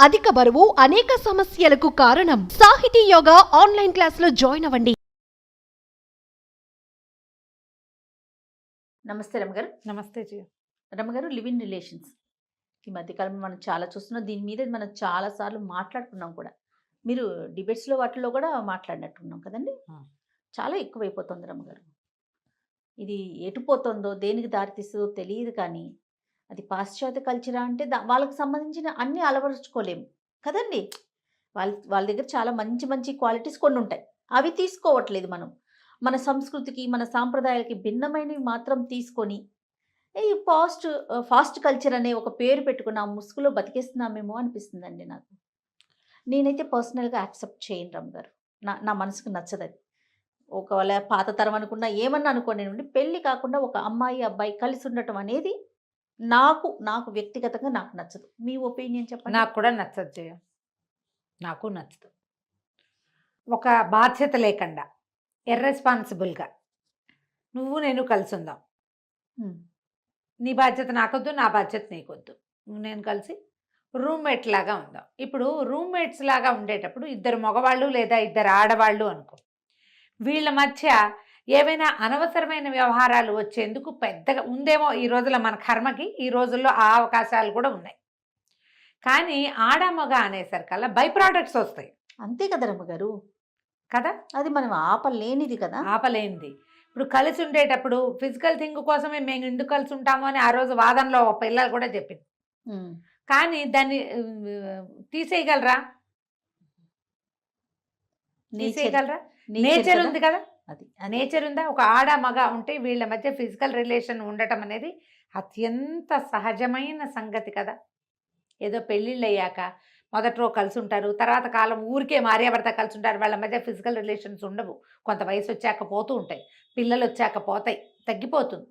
అధిక బరువు అనేక సమస్యలకు కారణం. సాహితీ యోగా ఆన్లైన్ క్లాసులో జాయిన్ అవ్వండి. నమస్తే రమ్మగారు. నమస్తే జీ. రమ్మగారు, లివ్ ఇన్ రిలేషన్స్ ఈ మధ్యకాలంలో మనం చాలా చూస్తున్నాం. దీని మీద మనం చాలా సార్లు మాట్లాడుకున్నాం కూడా. మీరు డిబేట్స్లో వాటిల్లో కూడా మాట్లాడినట్టున్నాం కదండి. చాలా ఎక్కువైపోతుంది రమ్మగారు. ఇది ఎటుపోతుందో దేనికి దారితీస్తుందో తెలియదు, కానీ అది పాశ్చాత్య కల్చరా అంటే వాళ్ళకి సంబంధించిన అన్నీ అలవరుచుకోలేము కదండి. వాళ్ళ దగ్గర చాలా మంచి మంచి క్వాలిటీస్ కొన్ని ఉంటాయి, అవి తీసుకోవట్లేదు. మనం మన సంస్కృతికి మన సాంప్రదాయాలకి భిన్నమైనవి మాత్రం తీసుకొని ఈ ఫాస్ట్ కల్చర్ అనే ఒక పేరు పెట్టుకుని ఆ ముసుగులో బతికేస్తున్నామేమో అనిపిస్తుందండి నాకు. నేనైతే పర్సనల్గా యాక్సెప్ట్ చేయను రమ్మగారు. నా మనసుకు నచ్చదు అది. ఒకవేళ పాత తరం అనుకున్నా ఏమన్నా అనుకోని నుండి పెళ్ళి కాకుండా ఒక అమ్మాయి అబ్బాయి కలిసి ఉండటం అనేది నాకు వ్యక్తిగతంగా నాకు నచ్చదు. మీ ఒపీనియన్ చెప్పండి. నాకు కూడా నచ్చదు జయ, నాకు నచ్చదు. ఒక బాధ్యత లేకుండా ఇర్రెస్పాన్సిబుల్గా నువ్వు నేను కలిసి ఉందాం. నీ బాధ్యత నాకొద్దు, నా బాధ్యత నీకొద్దు, నువ్వు నేను కలిసి రూమ్మేట్ లాగా ఉందాం. ఇప్పుడు రూమ్మేట్స్ లాగా ఉండేటప్పుడు ఇద్దరు మగవాళ్ళు లేదా ఇద్దరు ఆడవాళ్ళు అనుకో, వీళ్ళ మధ్య ఏవైనా అనవసరమైన వ్యవహారాలు వచ్చేందుకు పెద్దగా ఉందేమో ఈ రోజుల్లో. మన కర్మకి ఈ రోజుల్లో ఆ అవకాశాలు కూడా ఉన్నాయి. కానీ ఆడమగ అనేసరికల్లా బై ప్రోడక్ట్స్ వస్తాయి. అంతే కదా రమ్మగారు, కదా, అది మనం ఆపలేనిది కదా. ఆపలేనిది. ఇప్పుడు కలిసి ఉండేటప్పుడు ఫిజికల్ థింగ్ కోసమే మేము ఎందుకు కలిసి ఉంటాము అని ఆ రోజు వాదనలో పిల్లలు కూడా చెప్పింది. కానీ దాన్ని తీసేయగలరా? తీసేయగలరా? నేచర్ ఉంది కదా, అది నేచర్ ఉందా? ఒక ఆడ మగ ఉంటే వీళ్ళ మధ్య ఫిజికల్ రిలేషన్ ఉండటం అనేది అత్యంత సహజమైన సంగతి కదా. ఏదో పెళ్ళిళ్ళు అయ్యాక మొదట్లో కలిసి ఉంటారు, తర్వాత కాలం ఊరికే భార్యాభర్త కలిసి ఉంటారు, వాళ్ళ మధ్య ఫిజికల్ రిలేషన్స్ ఉండవు. కొంత వయసు వచ్చాక పోతూ ఉంటాయి, పిల్లలు వచ్చాక పోతాయి, తగ్గిపోతుంది.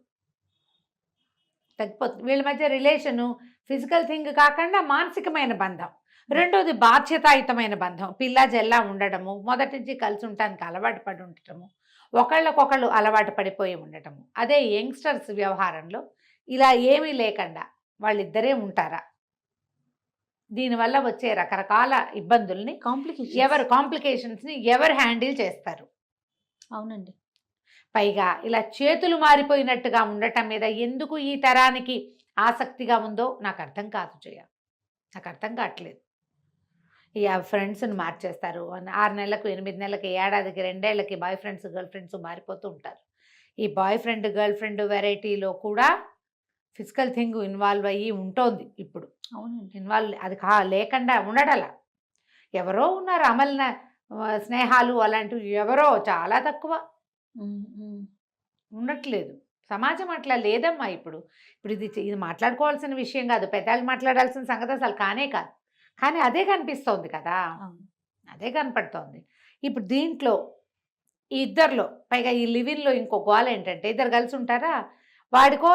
వీళ్ళ మధ్య రిలేషను ఫిజికల్ థింగ్ కాకుండా మానసికమైన బంధం. రెండోది బాధ్యతాయుతమైన బంధం, పిల్ల జల్లా ఉండడము, మొదటి నుంచి కలిసి ఉండటానికి అలవాటు పడి ఉండటము, ఒకళ్ళకొకళ్ళు అలవాటు పడిపోయి ఉండటము. అదే యంగ్స్టర్స్ వ్యవహారంలో ఇలా ఏమీ లేకుండా వాళ్ళిద్దరే ఉంటారా? దీనివల్ల వచ్చే రకరకాల ఇబ్బందుల్ని, కాంప్లికేషన్స్ని ఎవరు హ్యాండిల్ చేస్తారు? అవునండి. పైగా ఇలా చేతులు మారిపోయినట్టుగా ఉండటం మీద ఎందుకు ఈ తరానికి ఆసక్తిగా ఉందో నాకు అర్థం కాదు జయ, నాకు అర్థం కావట్లేదు. ఇక ఫ్రెండ్స్ని మార్చేస్తారు, 6 నెలలకు 8 నెలలకి ఏడాదికి 2 ఏళ్ళకి బాయ్ ఫ్రెండ్స్ గర్ల్ ఫ్రెండ్స్ మారిపోతూ ఉంటారు. ఈ బాయ్ ఫ్రెండ్ గర్ల్ ఫ్రెండ్ వెరైటీలో కూడా ఫిజికల్ థింగ్ ఇన్వాల్వ్ అయ్యి ఉంటుంది ఇప్పుడు. అవునండి, ఇన్వాల్వ్ అది లేకుండా ఉండడలా. ఎవరో ఉన్నారు అమలిన స్నేహాలు అలాంటివి, ఎవరో చాలా తక్కువ, ఉండట్లేదు. సమాజం అట్లా లేదమ్మా. ఇప్పుడు ఇది మాట్లాడుకోవాల్సిన విషయం కాదు, పెద్దలు మాట్లాడాల్సిన సంగతి అసలు కానే కాదు. కానీ అదే కనిపిస్తోంది కదా, అదే కనపడుతోంది. ఇప్పుడు దీంట్లో ఈ ఇద్దరిలో పైగా ఈ లివిన్లో ఇంకో గోల ఏంటంటే, ఇద్దరు కలిసి ఉంటారా, వాడికో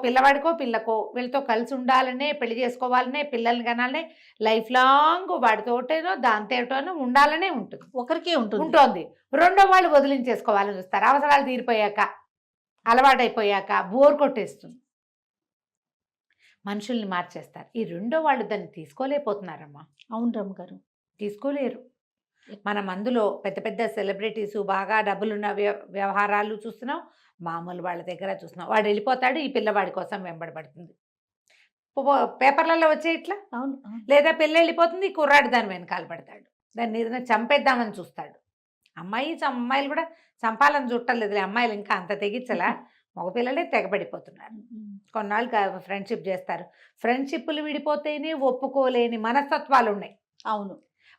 పిల్లవాడికో వీళ్ళతో కలిసి ఉండాలనే, పెళ్లి చేసుకోవాలనే, పిల్లల్ని కనాలనే, లైఫ్ లాంగ్ వాడితోటేనో దాంతోటోనో ఉండాలనే ఉంటుంది, ఒకరికే ఉంటుంది. రెండో వాళ్ళు వదిలించేసుకోవాలని చూస్తారు. అవసరాలు తీరిపోయాక, అలవాటైపోయాక బోర్ కొట్టేస్తుంది, మనుషుల్ని మార్చేస్తారు. ఈ రెండో వాళ్ళు దాన్ని తీసుకోలేకపోతున్నారమ్మా. అవును రమ్మ గారు, తీసుకోలేరు. మనం అందులో పెద్ద పెద్ద సెలబ్రిటీసు, బాగా డబ్బులున్న వ్యవహారాలు చూస్తున్నాం, మామూలు వాళ్ళ దగ్గర చూస్తున్నాం. వాడు వెళ్ళిపోతాడు, ఈ పిల్లవాడి కోసం వెంబడబడుతుంది. పేపర్లలో వచ్చే ఇట్లా. అవును. లేదా పిల్ల వెళ్ళిపోతుంది, ఈ కుర్రాడు దాని వెనకాల పడతాడు, దాన్ని ఏదైనా చంపేద్దామని చూస్తాడు. అమ్మాయిలు కూడా చంపాలని చుట్టలేదు, అమ్మాయిలు ఇంకా అంత తెగించలా, మగపిల్లలే తెగబడిపోతున్నారు. కొన్నాళ్ళు ఫ్రెండ్షిప్ చేస్తారు, ఫ్రెండ్షిప్లు విడిపోతేనే ఒప్పుకోలేని మనస్తత్వాలు ఉన్నాయి. అవును.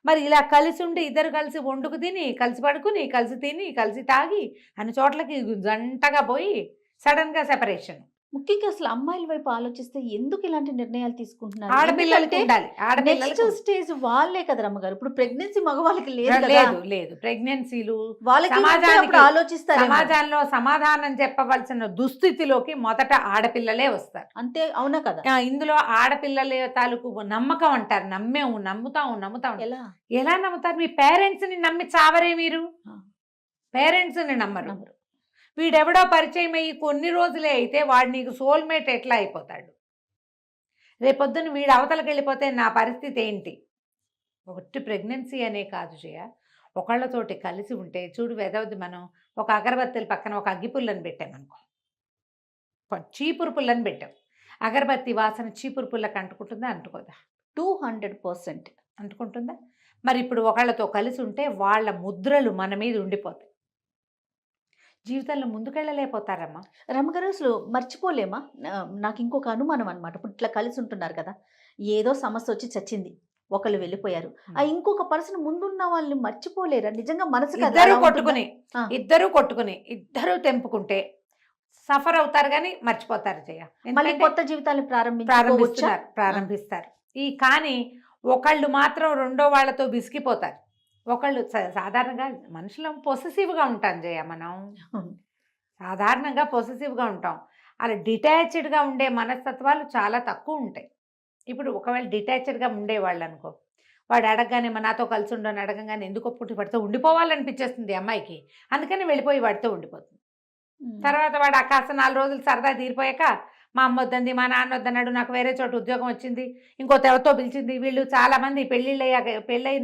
మరి ఇలా కలిసి ఉండి ఇద్దరు కలిసి వండుకు తిని, కలిసి పడుకుని, కలిసి తిని, కలిసి తాగి అన్ని చోట్లకి జంటగా పోయి సడన్గా సెపరేషన్. ముఖ్యంగా అసలు అమ్మాయిల వైపు ఆలోచిస్తే ఎందుకు ఇలాంటి నిర్ణయాలు తీసుకుంటున్నారు? ఆడపిల్లలకి ఉండాలి, నెక్స్ట్ స్టేజ్ వాళ్ళే కదా రమ్మగారు. ఇప్పుడు ప్రెగ్నెన్సీ మగవాళ్ళకి లేదు ప్రెగ్నెన్సీలు వాళ్ళకి ఆలోచిస్తారు. సమాజంలో సమాధానం చెప్పవలసిన దుస్థితిలోకి మొదట ఆడపిల్లలే వస్తారు. అంతే, అవునా కదా? ఇందులో ఆడపిల్లల తాలూకు నమ్మకం అంటారు, నమ్ముతాం. ఎలా నమ్ముతారు? మీ పేరెంట్స్ని నమ్మి చావరే మీరు? పేరెంట్స్ని నమ్మరు. వీడెవడో పరిచయం అయ్యి కొన్ని రోజులే అయితే వాడు నీకు సోల్మేట్ ఎట్లా అయిపోతాడు? రేపొద్దున వీడు అవతలకి వెళ్ళిపోతే నా పరిస్థితి ఏంటి? ఒకటి ప్రెగ్నెన్సీ అనే కాదు జయ, ఒకళ్ళతోటి కలిసి ఉంటే చూడు వెదవది. మనం ఒక అగరబత్తీల పక్కన ఒక అగ్గిపుల్లని పెట్టామనుకో, చీపురు పుల్లని పెట్టాం, అగరబత్తి వాసన చీపురు పుల్లకి అంటుకుంటుందా? అంటుకోదా? 200% అంటుకుంటుందా? మరి ఇప్పుడు ఒకళ్ళతో కలిసి ఉంటే వాళ్ళ ముద్రలు మన మీద ఉండిపోతాయి, జీవితంలో ముందుకెళ్ళలేకపోతారమ్మా. రమ్మగారు అసలు మర్చిపోలేమా? నాకు ఇంకొక అనుమానం అనమాట. ఇప్పుడు ఇట్లా కలిసి ఉంటున్నారు కదా, ఏదో సమస్య వచ్చి చచ్చింది, ఒకళ్ళు వెళ్ళిపోయారు, ఆ ఇంకొక పర్సన్ ముందున్న వాళ్ళని మర్చిపోలేరా? నిజంగా మనసుకి అది ఇద్దరు అలా ఉంటుందా? కొట్టుకుని ఆ. ఇద్దరు తెంపుకుంటే సఫర్ అవుతారు కానీ మర్చిపోతారు జయ. మళ్ళీ ఎందుకంటే కొత్త జీవితాన్ని ప్రారంభించుకోవచ్చా? ప్రారంభిస్తారు. కానీ ఒకళ్ళు మాత్రం రెండో వాళ్ళతో విసిగిపోతారు. ఒకళ్ళు సాధారణంగా మనుషులం పొసెసివ్గా ఉంటాం జయ. మనం సాధారణంగా పొసెసివ్గా ఉంటాం. అలా డిటాచ్డ్గా ఉండే మనస్తత్వాలు చాలా తక్కువ ఉంటాయి. ఇప్పుడు ఒకవేళ డిటాచ్డ్గా ఉండేవాళ్ళు అనుకో, వాడు అడగగానే నాతో కలిసి ఉండని అడగగానే ఎందుకు ఒప్పుకుంటే వాడితో ఉండిపోవాలనిపించేస్తుంది అమ్మాయికి, అందుకని వెళ్ళిపోయి వాడితో ఉండిపోతుంది. తర్వాత వాడు ఆ కాస్త 4 రోజులు సరదా తీరిపోయాక మా అమ్మ వద్దంది, మా నాన్న వద్దన్నాడు, నాకు వేరే చోట ఉద్యోగం వచ్చింది, ఇంకోటి ఎవరితో పిలిచింది. వీళ్ళు చాలామంది పెళ్ళి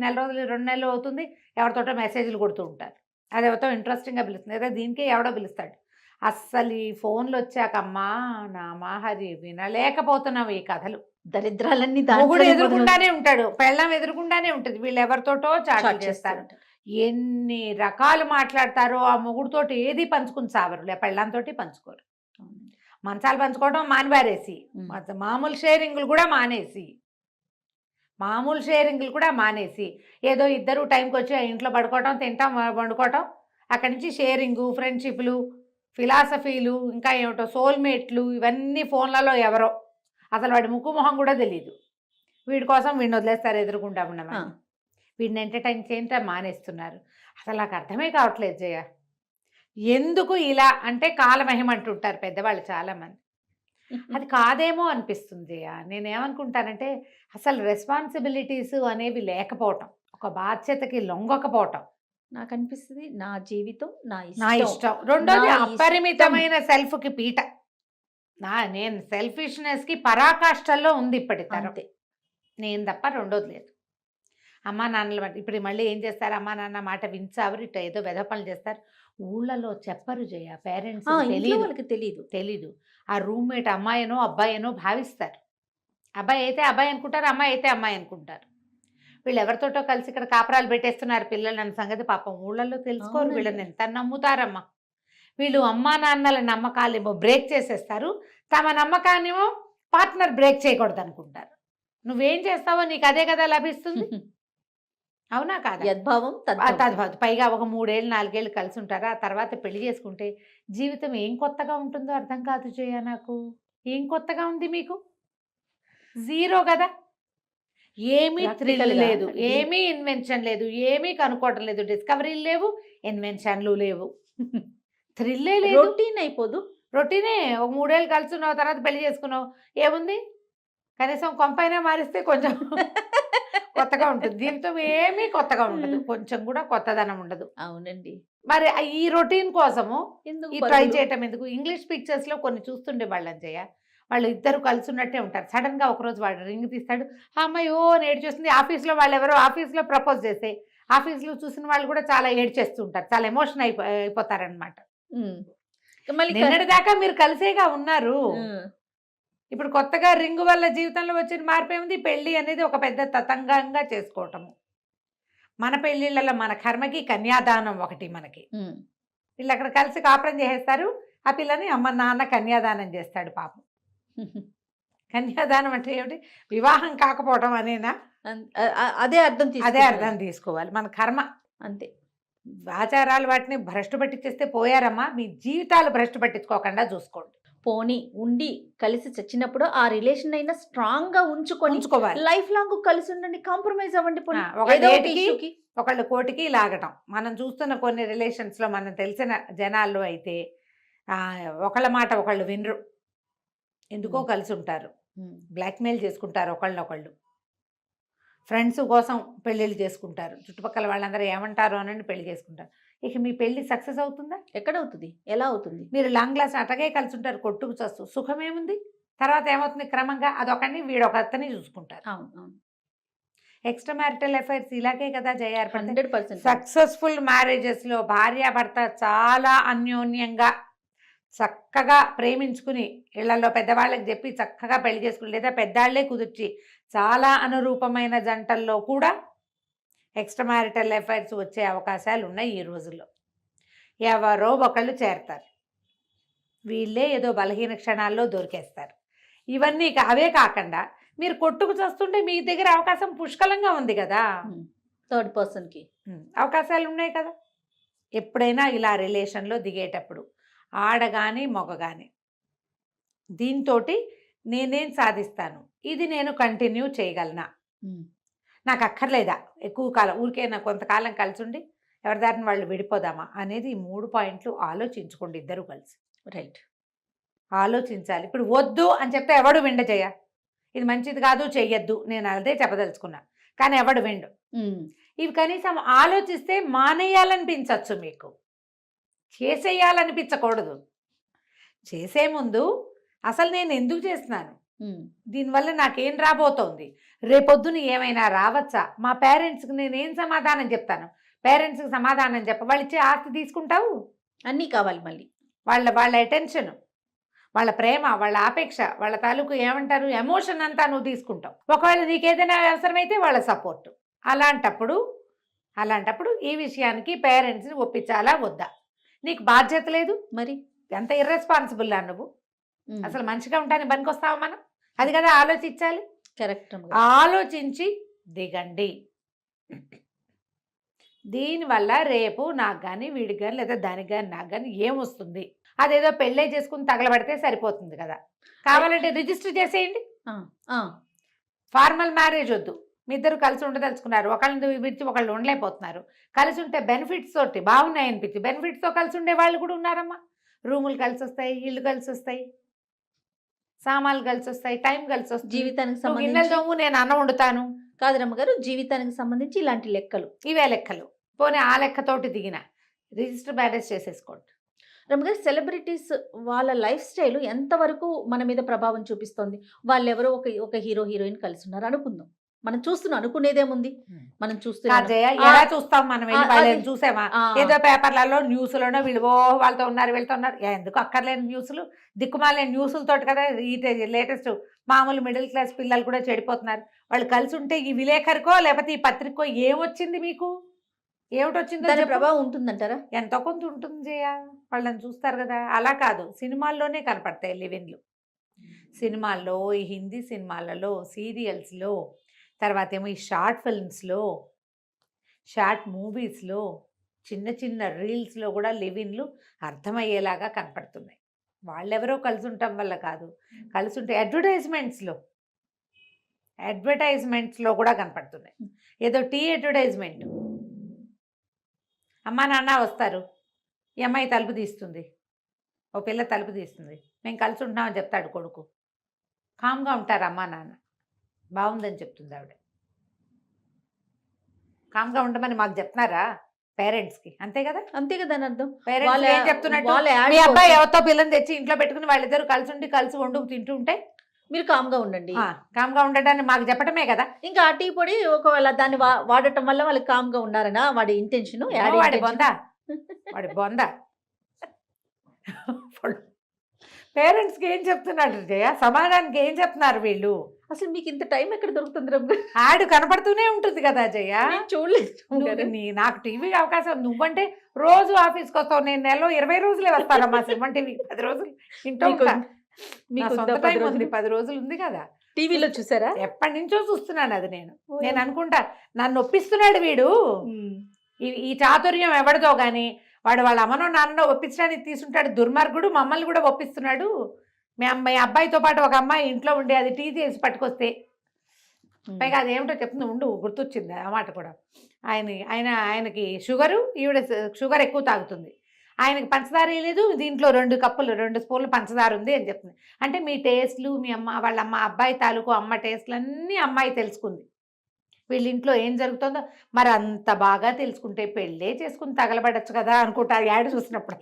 4 రోజులు 2 నెలలు అవుతుంది, ఎవరితోటో మెసేజ్లు కొడుతూ ఉంటారు. అది ఎవరితో ఇంట్రెస్టింగ్గా పిలుస్తుంది, అదే దీనికి ఎవడో పిలుస్తాడు. అస్సలు ఈ ఫోన్లు వచ్చాకమ్మా నా మాహరి వినలేకపోతున్నావు ఈ కథలు. దరిద్రాలన్నీ మొగుడు ఎదురుకుండానే ఉంటాడు, పెళ్ళం ఎదురుకుండానే ఉంటుంది, వీళ్ళు ఎవరితోటో చాట్ చేస్తారు. ఎన్ని రకాలు మాట్లాడతారో ఆ మొగుడుతోటి ఏది పంచుకుని సావరు, పెళ్ళంతోటి పంచుకోరు. మంచాలు పంచుకోవడం మానివారేసి, మామూలు షేరింగ్లు కూడా మానేసి ఏదో ఇద్దరు టైంకి వచ్చి ఆ ఇంట్లో పడుకోవటం, తింటాం, వండుకోవటం, అక్కడి నుంచి షేరింగు, ఫ్రెండ్షిప్లు, ఫిలాసఫీలు, ఇంకా ఏమిటో సోల్మేట్లు, ఇవన్నీ ఫోన్లలో ఎవరో, అసలు వాడి ముక్కు మొహం కూడా తెలియదు. వీడి కోసం వీడిని వదిలేస్తారు ఎదురుకుండా ఉండమని, వీడిని ఎంటర్టైన్ చేయటం మానేస్తున్నారు. అసలు నాకు అర్థమే కావట్లేదు జయ, ఎందుకు ఇలా అంటే కాలమహిమ అంటుంటారు పెద్దవాళ్ళు చాలామంది. అది కాదేమో అనిపిస్తుంది జయ. నేనేమనుకుంటానంటే అసలు రెస్పాన్సిబిలిటీస్ అనేవి లేకపోవటం, ఒక బాధ్యతకి లొంగకపోవటం. నాకు అనిపిస్తుంది నా జీవితం నా నా ఇష్టం. రెండోది అపరిమితమైన సెల్ఫ్కి పీట. నేను సెల్ఫిష్నెస్కి పరాకాష్ఠల్లో ఉంది ఇప్పటి తరం, నేను తప్ప రెండోది లేదు. అమ్మా నాన్నల మాట ఇప్పుడు మళ్ళీ ఏం చేస్తారు, అమ్మా నాన్న మాట వించావరు, ఇట్లా ఏదో వెధ పనులు చేస్తారు. ఊళ్ళలో చెప్పరు జయ, పేరెంట్స్ తెలీదు. ఆ రూమ్మేట్ అమ్మాయినో అబ్బాయినో భావిస్తారు. అబ్బాయి అయితే అబ్బాయి అనుకుంటారు, అమ్మాయి అయితే అమ్మాయి అనుకుంటారు. వీళ్ళు ఎవరితోటో కలిసి ఇక్కడ కాపురాలు పెట్టేస్తున్నారు పిల్లలు అన్న సంగతి పాపం ఊళ్ళల్లో తెలుసుకోరు. వీళ్ళని ఎంత నమ్ముతారమ్మా. వీళ్ళు అమ్మా నాన్నల నమ్మకాలేమో బ్రేక్ చేసేస్తారు, తమ నమ్మకాన్నేమో పార్ట్నర్ బ్రేక్ చేయకూడదు అనుకుంటారు. నువ్వేం చేస్తావో నీకు అదే కదా లభిస్తుంది, అవునా కాదా? యద్భావం తద్భావం. పైగా ఒక 3 ఏళ్ళు 4 ఏళ్ళు కలిసి ఉంటారా, ఆ తర్వాత పెళ్లి చేసుకుంటే జీవితం ఏం కొత్తగా ఉంటుందో అర్థం కాదు జయ నాకు. ఏం కొత్తగా ఉంది మీకు? జీరో కదా. ఏమీ థ్రిల్ లేదు, ఏమీ ఇన్వెన్షన్ లేదు, ఏమీ కనుక్కోవటం లేదు, డిస్కవరీలు లేవు, ఇన్వెన్షన్లు లేవు, థ్రిల్లే లేదు. రొటీన్ అయిపోదు. రొటీనే. ఒక 3 ఏళ్ళు కలిసి ఉన్నావు, తర్వాత పెళ్లి చేసుకున్నావు, ఏముంది? కనీసం కొంపైనా మారిస్తే కొంచెం కొత్తగా ఉంటుంది. దీంతో ఏమీ కొత్తగా ఉండదు, కొంచెం కూడా కొత్తదనం ఉండదు. అవునండి. మరి ఈ రొటీన్ కోసము ఈ ట్రై ఎందుకు చేయటం ఎందుకు? ఇంగ్లీష్ పిక్చర్స్లో కొన్ని చూస్తుండే వాళ్ళని జయ, వాళ్ళు ఇద్దరు కలిసి ఉన్నట్టే ఉంటారు. సడన్గా ఒకరోజు వాడు రింగ్ తీస్తాడు, ఆ అమ్మాయి ఓ ఏడ్చేస్తుంది. ఆఫీస్లో వాళ్ళు ఎవరో ఆఫీస్లో ప్రపోజ్ చేస్తే ఆఫీస్లో చూసిన వాళ్ళు కూడా చాలా ఏడ్చేస్తూ ఉంటారు, చాలా ఎమోషన్ అయిపోతారనమాట. మళ్ళీ నిన్నటిదాకా మీరు కలిసేగా ఉన్నారు, ఇప్పుడు కొత్తగా రింగు వల్ల జీవితంలో వచ్చిన మార్పు ఏముంది? పెళ్ళి అనేది ఒక పెద్ద తతంగంగా చేసుకోవటము. మన పెళ్ళిళ్ళలో మన కర్మకి కన్యాదానం ఒకటి మనకి. వీళ్ళు అక్కడ కలిసి కాపురం చేసేస్తారు, ఆ పిల్లని అమ్మ నాన్న కన్యాదానం చేస్తాడు పాపం. కన్యాదానం అంటే ఏమిటి? వివాహం కాకపోవటం అనేనా? అదే అర్థం తీసుకోవాలి. మన కర్మ అంతే. ఆచారాలు వాటిని భ్రష్టు పట్టించేస్తే పోయారమ్మా. మీ జీవితాలు భ్రష్టు పట్టించుకోకుండా చూసుకోండి. పోనీ ఉండి కలిసి చచ్చినప్పుడు ఆ రిలేషన్ అయినా స్ట్రాంగ్ గా ఉంచుకోవాలి. లైఫ్ లాంగ్ కలిసి ఉండండి, కాంప్రమైజ్ అవ్వండి. ఒకళ్ళు కోటికి లాగటం. మనం చూస్తున్న కొన్ని రిలేషన్స్లో మనం తెలిసిన జనాల్లో అయితే ఒకళ్ళ మాట ఒకళ్ళు వినరు, ఎందుకో కలిసి ఉంటారు, బ్లాక్మెయిల్ చేసుకుంటారు ఒకళ్ళనొకళ్ళు, ఫ్రెండ్స్ కోసం పెళ్ళిళ్ళు చేసుకుంటారు, చుట్టుపక్కల వాళ్ళందరూ ఏమంటారు అని పెళ్లి చేసుకుంటారు. ఇక మీ పెళ్లి సక్సెస్ అవుతుందా? ఎక్కడవుతుంది? ఎలా అవుతుంది? మీరు లాంగ్ క్లాస్ అటగే కలిసి ఉంటారు, కొట్టుకు చస్తూ, సుఖమేముంది? తర్వాత ఏమవుతుంది? క్రమంగా అదొకరిని వీడొకరిని చూసుకుంటారు. అవును. ఎక్స్ట్రా మ్యారిటల్ అఫైర్స్ ఇలాగే కదా జయ ఏర్పడతాయి. 100% సక్సెస్ఫుల్ మ్యారేజెస్లో భార్యాభర్త చాలా అన్యోన్యంగా చక్కగా ప్రేమించుకుని ఇళ్లలో పెద్దవాళ్ళకి చెప్పి చక్కగా పెళ్లి చేసుకుని లేదా పెద్దాళ్లే కుదిర్చి చాలా అనురూపమైన జంటల్లో కూడా ఎక్స్ట్రా మ్యారిటల్ అఫైర్స్ వచ్చే అవకాశాలు ఉన్నాయి ఈ రోజుల్లో. ఎవరో ఒకళ్ళు చేరతారు, వీళ్ళే ఏదో బలహీన క్షణాల్లో దొరికేస్తారు. ఇవన్నీ అవే కాకుండా మీరు కొట్టుకు చేస్తుంటే మీ దగ్గర అవకాశం పుష్కలంగా ఉంది కదా, థర్డ్ పర్సన్కి అవకాశాలు ఉన్నాయి కదా. ఎప్పుడైనా ఇలా రిలేషన్లో దిగేటప్పుడు ఆడగాని మగగాని దీంతో నేనేం సాధిస్తాను, ఇది నేను కంటిన్యూ చేయగలనా, నాకు అక్కర్లేదా ఎక్కువ కాలం ఊరికే నాకు కొంతకాలం కలిసి ఉండి ఎవరి దారిని వాళ్ళు విడిపోదామా అనేది ఈ 3 పాయింట్లు ఆలోచించుకోండి ఇద్దరు కలిసి. రైట్, ఆలోచించాలి. ఇప్పుడు వద్దు అని చెప్తే ఎవడు విండ చేయ, ఇది మంచిది కాదు చెయ్యొద్దు, నేను అదే చెప్పదలుచుకున్నా, కానీ ఎవడు విండు. ఇవి కనీసం ఆలోచిస్తే మానేయాలనిపించవచ్చు, మీకు చేసేయాలనిపించకూడదు. చేసే ముందు అసలు నేను ఎందుకు చేస్తున్నాను, దీనివల్ల నాకేం రాబోతోంది, రేపొద్దున ఏమైనా రావచ్చా, మా పేరెంట్స్కి నేనేం సమాధానం చెప్తాను, పేరెంట్స్కి సమాధానం చెప్ప వాళ్ళు ఇచ్చే ఆస్తి తీసుకుంటావు, అన్నీ కావాలి మళ్ళీ, వాళ్ళ అటెన్షన్, వాళ్ళ ప్రేమ, వాళ్ళ ఆపేక్ష, వాళ్ళ తాలూకు ఏమంటారు ఎమోషన్ అంతా నువ్వు తీసుకుంటావు. ఒకవేళ నీకేదైనా అవసరమైతే వాళ్ళ సపోర్టు. అలాంటప్పుడు ఈ విషయానికి పేరెంట్స్ని ఒప్పించాలా వద్దా, నీకు బాధ్యత లేదు మరి, ఎంత ఇర్రెస్పాన్సిబుల్ నువ్వు, అసలు మంచిగా ఉంటానికి పనికొస్తావా మనం, అది కదా ఆలోచించాలి. కరెక్ట్, ఆలోచించి దిగండి. దీనివల్ల రేపు నాకు కానీ వీడికి కానీ లేదా దానికి కానీ నాకు కానీ ఏమొస్తుంది, అదేదో పెళ్ళే చేసుకుని తగలబడితే సరిపోతుంది కదా, కావాలంటే రిజిస్టర్ చేసేయండి. ఫార్మల్ మ్యారేజ్ వద్దు, మీ ఇద్దరు కలిసి ఉండదలుచుకున్నారు, ఒకళ్ళని విడిచి ఒకళ్ళు ఉండలేకపోతున్నారు, కలిసి ఉంటే బెనిఫిట్స్ తోటి బాగున్నాయి అనిపించి బెనిఫిట్స్తో కలిసి ఉండే వాళ్ళు కూడా ఉన్నారమ్మా. రూములు కలిసి వస్తాయి, ఇల్లు కలిసి వస్తాయి, సామాన్లు కలిసి వస్తాయి, టైం కలిసి వస్తుంది. జీవితానికి గిన్నెలు సంబంధించి తోము, నేను అన్నం వండుతాను కాదు రమ్మగారు, జీవితానికి సంబంధించి ఇలాంటి లెక్కలు, ఇవే లెక్కలు. పోనీ ఆ లెక్కతోటి దిగిన రిజిస్టర్ మ్యారేజ్ చేసేసుకోండి. రమ్మగారు, సెలబ్రిటీస్ వాళ్ళ లైఫ్ స్టైల్ ఎంతవరకు మన మీద ప్రభావం చూపిస్తోంది, వాళ్ళు ఎవరో ఒక హీరో హీరోయిన్ కలిసి ఉన్నారు అనుకుందాం, మనం చూస్తున్నాం, అనుకునేదేముంది, మనం చూస్తున్నాం, ఎలా చూస్తాం మనం, వాళ్ళని చూసామా, ఏదో పేపర్లలో న్యూస్లోనో వీళ్ళు వాళ్ళతో ఉన్నారు వీళ్ళతో ఉన్నారు, ఎందుకు అక్కర్లేని న్యూస్లు, దిక్కుమాలేని న్యూస్లతోటి కదా ఈ లేటెస్ట్ మామూలు మిడిల్ క్లాస్ పిల్లలు కూడా చెడిపోతున్నారు. వాళ్ళు కలిసి ఉంటే ఈ విలేకరికో లేకపోతే ఈ పత్రికో ఏమొచ్చింది, మీకు ఏమిటి వచ్చిందో ప్రభావం ఉంటుందంటారా? ఎంతో కొంత ఉంటుంది జయ, వాళ్ళని చూస్తారు కదా. అలా కాదు, సినిమాల్లోనే కనపడతాయి లివిన్లు, సినిమాల్లో, ఈ హిందీ సినిమాలలో, సీరియల్స్లో, తర్వాత ఏమో ఈ షార్ట్ ఫిల్మ్స్లో, షార్ట్ మూవీస్లో, చిన్న చిన్న రీల్స్లో కూడా లివిన్లు అర్థమయ్యేలాగా కనపడుతున్నాయి. వాళ్ళెవరో కలిసి ఉండటం వల్ల కాదు, కలిసి ఉంటే అడ్వర్టైజ్మెంట్స్లో కూడా కనపడుతున్నాయి. ఏదో టీ అడ్వర్టైజ్మెంట్, అమ్మా నాన్న వస్తారు, ఈ అమ్మాయి తలుపు తీస్తుంది, ఓ పిల్ల తలుపు తీస్తుంది, మేము కలిసి ఉంటున్నామని చెప్తాడు కొడుకు, కామ్గా ఉంటారు అమ్మా నాన్న, బాగుందని చెప్తుంది ఆవిడ. కామ్గా ఉండమని మాకు చెప్తున్నారా పేరెంట్స్కి? అంతే కదా, అంతే కదా అని అర్థం. పేరెంట్స్ ఏం చెప్తున్నట్టు, మీ అబ్బాయి ఎవరితో పిల్లని తెచ్చి ఇంట్లో పెట్టుకుని వాళ్ళిద్దరు కలిసి ఉండి కలిసి వండుకు తింటూ ఉంటే మీరు కామ్గా ఉండండి, కామ్గా ఉండటాన్ని మాకు చెప్పటమే కదా. ఇంకా ఆ టీ పొడి ఒకవేళ దాన్ని వాడటం వల్ల వాళ్ళు కామ్గా ఉన్నారనా వాడి ఇంటెన్షన్, వాడి బొందా పేరెంట్స్కి ఏం చెప్తున్నాడు జయ, సమాధానానికి ఏం చెప్తున్నారు వీళ్ళు? అసలు మీకు ఇంత టైం ఎక్కడ దొరుకుతుంది? యాడ్ కనపడుతూనే ఉంటుంది కదా జయ, చూడలేదు. నాకు టీవీ అవకాశం, నువ్వంటే రోజు ఆఫీస్కి వస్తావు, నేను నెలలో 20 రోజులే వస్తానమ్మా సినిమా టీవీ, 10 రోజులు ఇంట్లో 10 రోజులు ఉంది కదా. టీవీలో చూసారా? ఎప్పటి నుంచో చూస్తున్నాను అది. నేను అనుకుంటా నన్ను ఒప్పిస్తున్నాడు వీడు, ఈ చాతుర్యం ఎవరిదో గాని వాడు వాళ్ళ అమ్మనో నాన్నో ఒప్పించడానికి తీసుంటాడు దుర్మార్గుడు, మమ్మల్ని కూడా ఒప్పిస్తున్నాడు. మీ అబ్బాయితో పాటు ఒక అమ్మాయి ఇంట్లో ఉండి అది టీ చేసి పట్టుకొస్తే, పైగా అది ఏమిటో చెప్తుంది, ఉండు గుర్తొచ్చింది ఆ మాట కూడా, ఆయనకి షుగరు, ఈవిడ షుగర్ ఎక్కువ తాగుతుంది, ఆయనకి పంచదార లేదు, దీంట్లో 2 స్పూన్లు పంచదార ఉంది అని చెప్తుంది. అంటే మీ టేస్ట్లు, మీ వాళ్ళ అబ్బాయి తాలూకు అమ్మ టేస్ట్లు అన్నీ అమ్మాయి తెలుసుకుంది. వీళ్ళ ఇంట్లో ఏం జరుగుతుందో మరి అంత బాగా తెలుసుకుంటే పెళ్ళే చేసుకుని తగలబడచ్చు కదా అనుకుంటారు యాడ్ చూసినప్పుడు.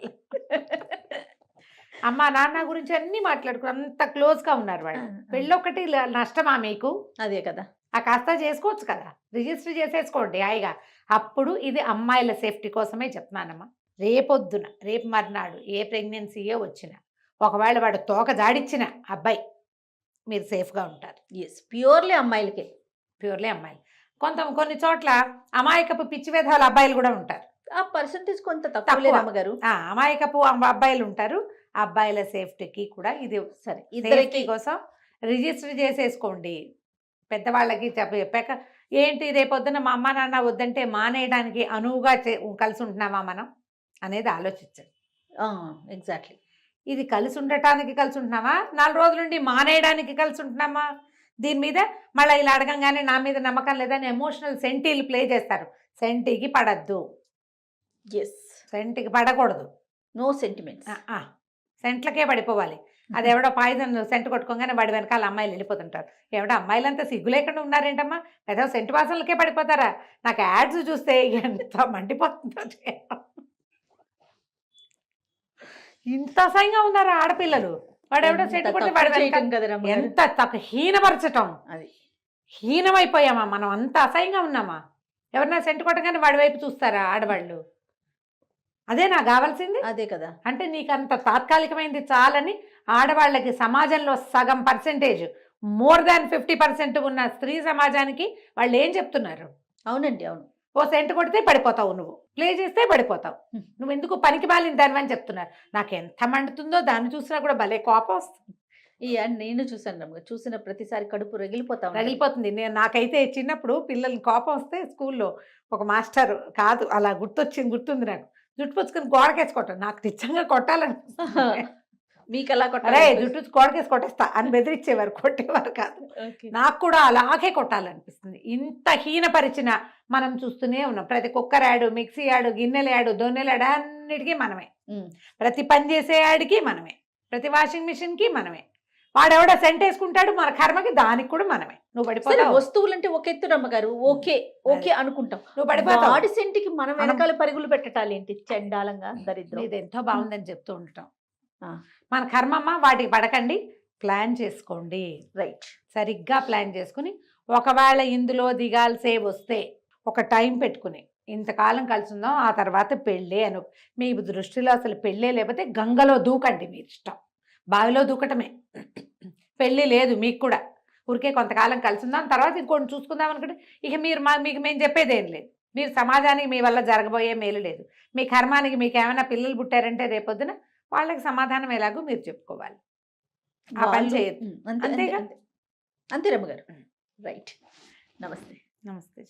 అమ్మ నాన్న గురించి అన్నీ మాట్లాడుకుని అంత క్లోజ్గా ఉన్నారు వాళ్ళు. పెళ్ళొక్కటి నష్టమా మీకు? అదే కదా, ఆ కాస్త చేసుకోవచ్చు కదా, రిజిస్టర్ చేసేసుకోండి హాయిగా. అప్పుడు ఇది అమ్మాయిల సేఫ్టీ కోసమే చెప్తున్నానమ్మా. రేపొద్దున రేపు మర్నాడు ఏ ప్రెగ్నెన్సీయో వచ్చినా ఒకవేళ వాడు తోక జాడిచ్చిన అబ్బాయి మీరు సేఫ్గా ఉంటారు. Yes, purely అమ్మాయిలకే. ప్యూర్లీ అమ్మాయిలు. కొన్ని చోట్ల అమాయకపు పిచ్చి వేధాల అబ్బాయిలు కూడా ఉంటారు. ఆ పర్సంటేజ్ కొంత తక్కువ అమ్మగారు. అమాయకపు అబ్బాయిలు ఉంటారు. ఆ అబ్బాయిల సేఫ్టీకి కూడా ఇది సరే, ఇద్దరికి ఇద్దరికి కోసం రిజిస్టర్ చేసేసుకోండి. పెద్దవాళ్ళకి చెప్పాక ఏంటి రేపొద్దున మా అమ్మ నాన్న వద్దంటే మానేయడానికి అనువుగా కలిసి ఉంటున్నామా మనం అనేది ఆలోచించండి. ఎగ్జాక్ట్లీ. ఇది కలిసి ఉండటానికి కలిసి ఉంటున్నామా, 4 రోజుల నుండి మానేయడానికి కలిసి ఉంటున్నామా? దీని మీద మళ్ళీ ఇలా అడగంగానే నా మీద నమ్మకం లేదని ఎమోషనల్ సెంటీలు ప్లే చేస్తారు. సెంటీకి పడద్దు, ఎస్, సెంటీకి పడకూడదు. No sentiments. సెంట్లకే పడిపోవాలి. అది ఎవడో పాయిజన్ సెంట్ కొట్టుకోగానే వాడి వెనకాల అమ్మాయిలు వెళ్ళిపోతుంటారు. ఎవడో అమ్మాయిలంతా సిగ్గు లేకుండా ఉన్నారేంటమ్మా, ఏదో సెంటు వాసనలకే పడిపోతారా? నాకు యాడ్స్ చూస్తే ఎంత మండిపోతుందో. ఇంత అసహ్యంగా ఉన్నారా ఆడపిల్లలు? వాడు ఎవడో సెంటు కొట్టి వాడి వెనకాల ఎంత హీనపరచటం. అది హీనమైపోయామా మనం? అంత అసహ్యంగా ఉన్నామా? ఎవరన్నా సెంటు కొట్టగానే వాడి వైపు చూస్తారా ఆడవాళ్ళు? అదే నాకు కావాల్సింది. అదే కదా. అంటే నీకు అంత తాత్కాలికమైంది చాలని ఆడవాళ్ళకి సమాజంలో సగం పర్సెంటేజ్, మోర్ దాన్ 50% ఉన్న స్త్రీ సమాజానికి వాళ్ళు ఏం చెప్తున్నారు? అవునండి, అవును. ఓ సెంటు కొడితే పడిపోతావు, నువ్వు ప్లే చేస్తే పడిపోతావు, నువ్వు ఎందుకు పనికి మాలిన దానివి అని చెప్తున్నారు. నాకు ఎంత మండుతుందో దాన్ని చూసినా కూడా భలే కోపం వస్తుంది. ఈ యాడ్ నేను చూసాను రమ్మ, చూసిన ప్రతిసారి కడుపు రగిలిపోతుంది. నాకైతే చిన్నప్పుడు పిల్లల్ని కోపం వస్తే స్కూల్లో ఒక మాస్టర్ కాదు అలా గుర్తుంది నాకు, జుట్టు పుచ్చుకొని గోడకేసి కొట్టాను. నాకు నిజంగా కొట్టాలనిపిస్తుంది. మీకు అలా కొట్టారే జుట్టు గోడకేసి కొట్టేస్తా అని బెదిరించేవారు, కొట్టేవారు కాదు. నాకు కూడా అలాగే కొట్టాలనిపిస్తుంది. ఇంత హీనపరిచిన మనం చూస్తూనే ఉన్నాం. ప్రతి కుక్కర్ యాడు, మిక్సీ యాడు, గిన్నెల యాడు, దొన్నెల యాడు అన్నిటికీ మనమే, ప్రతి పని చేసే యాడికి మనమే, ప్రతి వాషింగ్ మిషన్కి మనమే. వాడెవడో సెంట్ వేసుకుంటాడు, మన కర్మకి దానికి కూడా మనమే. నువ్వు పడిపోతావు. వస్తువులు అంటే ఒక ఎత్తు రమ్మగారు, ఓకే ఓకే అనుకుంటాం. నువ్వు పడిపోతావు. వాడి సెంటికి మనం వెనకాల పరుగులు పెట్టాలి ఏంటి? చండాలంగా దరిద్రం. ఇది ఎంతో బాగుందని చెప్తూ ఉంటాం. మన కర్మమ్మ, వాటికి పడకండి, ప్లాన్ చేసుకోండి. రైట్, సరిగ్గా ప్లాన్ చేసుకుని ఒకవేళ ఇందులో దిగాల్సే వస్తే ఒక టైం పెట్టుకుని ఇంతకాలం కలిసి ఉందాం, ఆ తర్వాత పెళ్ళే అను. మీ దృష్టిలో అసలు పెళ్ళే లేకపోతే గంగలో దూకండి, మీరు ఇష్టం. బావిలో దూకటమే, పెళ్ళి లేదు మీకు కూడా. ఊరికే కొంతకాలం కలిసి ఉందాం, తర్వాత ఇంకోటి చూసుకుందాం అనుకుంటే ఇక మీకు మేము చెప్పేదేం లేదు. మీరు సమాజానికి మీ వల్ల జరగబోయే మేలు లేదు. మీ కర్మానికి మీకు ఏమైనా పిల్లలు పుట్టారంటే రేపొద్దున వాళ్ళకి సమాధానం ఎలాగో మీరు చెప్పుకోవాలి. ఆ పని చేయదు. అంతే రమ్మగారు. రైట్. నమస్తే. నమస్తే.